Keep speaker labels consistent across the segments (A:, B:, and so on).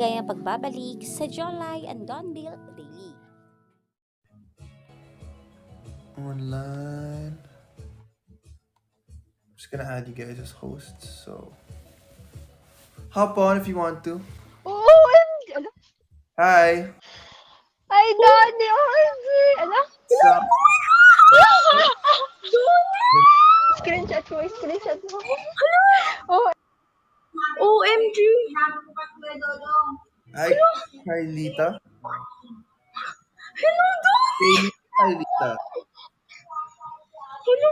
A: maligayang pagbabalik sa Jonlai and Donville Daily.
B: Online. I'm just gonna add you guys as hosts, so hop on if you want to.
C: OMG! Ano?
B: Hi.
C: Ay, Donnie! OMG! Ano?
B: Sup?
C: Screenshot mo. Oh,
D: OMG!
B: Hi, Carlita.
D: Hello, Don!
B: Carlita.
D: Hello,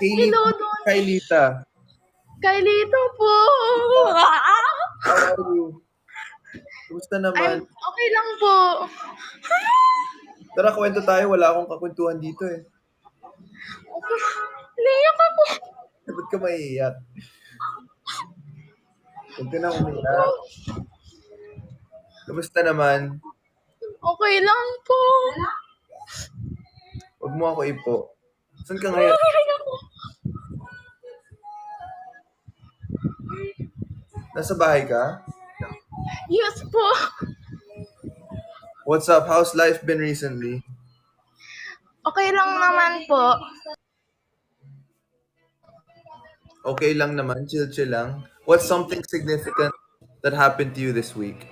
D: hello, Don!
B: Carlita.
D: Kailito po!
B: How are you? Kumusta naman?
D: Okay lang po.
B: Tara, kwento tayo. Wala akong kakwentuhan dito eh.
D: Naiyak ako.
B: Ba't ka maiiyak? Huwag ka na umiyak. Kumusta naman?
D: Okay lang po.
B: Huwag mo ako ipo. Saan ka ngayon?
D: Naiyak ako.
B: Nasa bahay ka?
D: Yes po.
B: What's up? How's life been recently?
D: Okay lang naman po.
B: Okay lang naman. Chill lang. What's something significant that happened to you this week?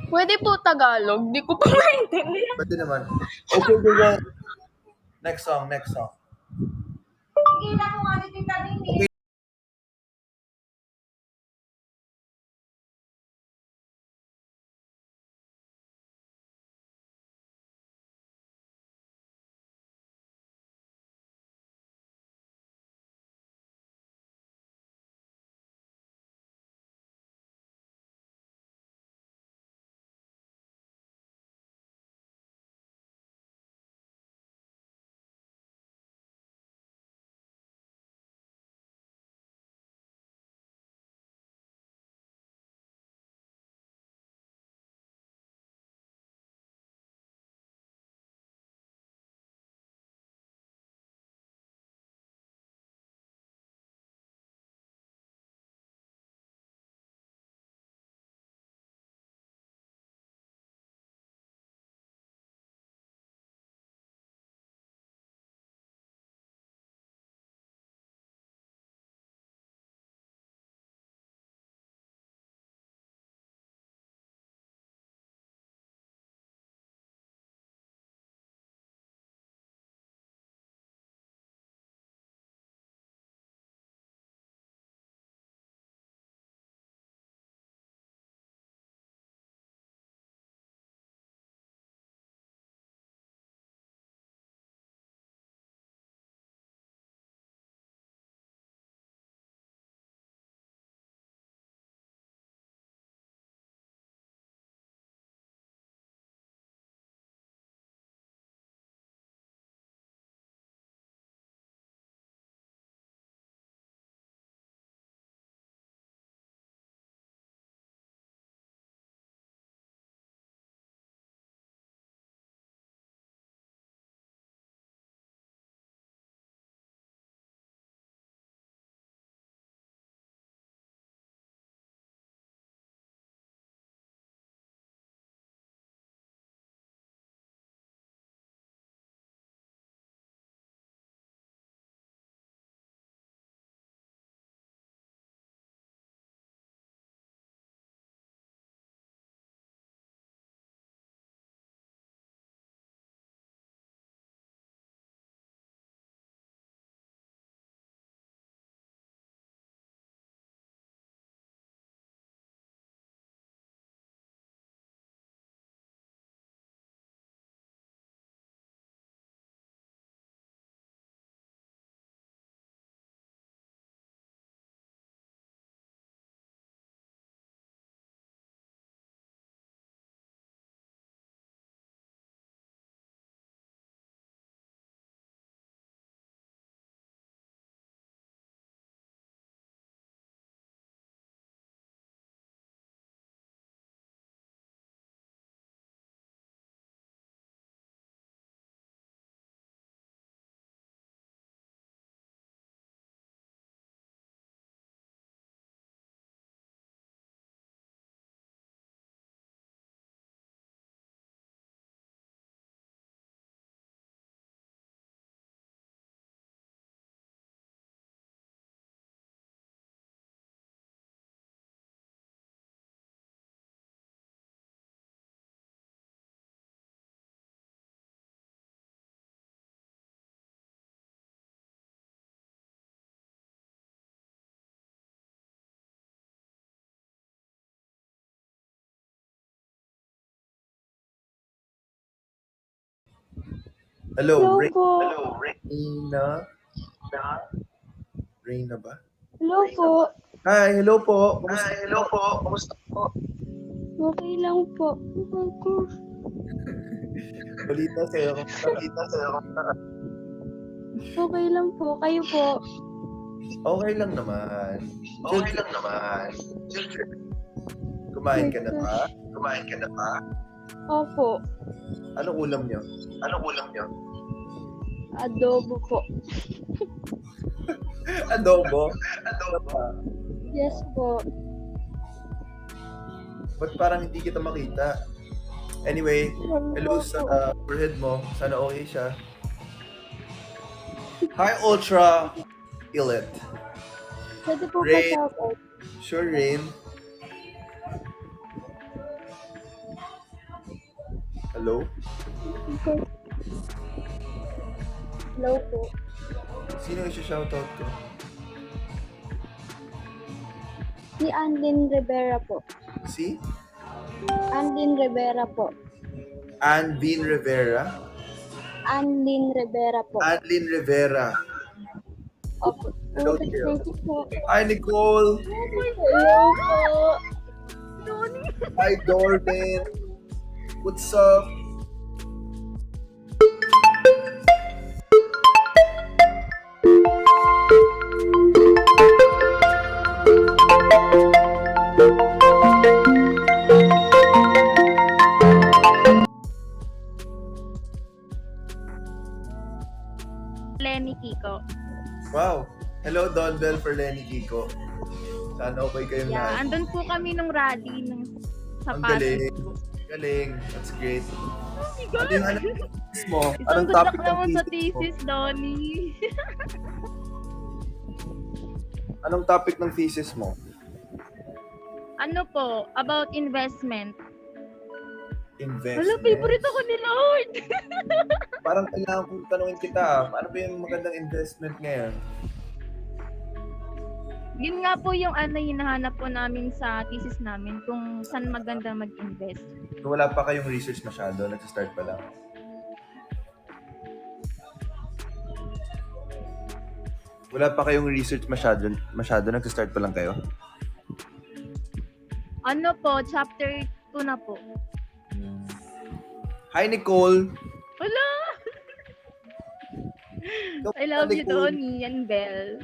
D: Pwede po Tagalog. Di ko pa maintindihan.
B: Pwede naman. Okay, well. Next song. Okay. Hello,
C: Hello po.
B: Reina. Reina ba?
C: Hello po.
B: Hi, hello po. Kumusta?
C: Okay lang po.
B: Balita sa'yo.
C: Okay lang po. Kayo po.
B: Okay lang naman. Kumain ka na ba?
C: Opo.
B: Anong ulam niyo?
C: Adobo po.
B: Adobo?
C: Yes po.
B: Ba't parang hindi kita makita? Anyway, hello sa forehead mo. Sana okay siya. Hi, Ultra Illit.
C: Pwede po
B: Rain.
C: pa shoutout.
B: Sure, Rain. Hello?
C: Hello po.
B: Sino yung shoutout ko?
C: Si Anlin Rivera po.
B: Si?
C: Anlin Rivera po.
B: Anvin Rivera?
C: Anlin Rivera po.
B: Anlin Rivera.
C: Opo.
B: Hello,
C: Thank
B: dear.
C: you po.
B: Hi, Nicole.
C: Hello po.
B: Hi, Dorman. What's up?
D: Lenny Kiko.
B: Wow. Hello, Don Bell for Lenny Kiko. Sana okay kayong
D: Yeah,
B: lahat.
D: andun po kami nung rally sa
B: Ang
D: Pasig.
B: Galing. That's great.
D: Oh
B: Ano yung thesis mo?
D: Isang
B: Anong
D: good
B: topic
D: luck
B: ng
D: naman sa
B: thesis mo?
D: thesis, Donnie.
B: Anong topic ng thesis mo?
D: Ano po, about investment.
B: Investment.
D: Wala, favorite ako ni Lord.
B: Parang kailangan kong tanungin kita, paano ba yung magandang investment ngayon?
D: Yun nga po yung hinahanap po namin sa thesis namin kung saan maganda mag-invest.
B: So, wala pa kayong research masyado, nag-start pa lang. Wala pa kayong research masyado, nag-start pa lang kayo?
D: Ano po, chapter 2 na po.
B: Hi, Nicole!
D: Wala! I love you, Donnie and Belle.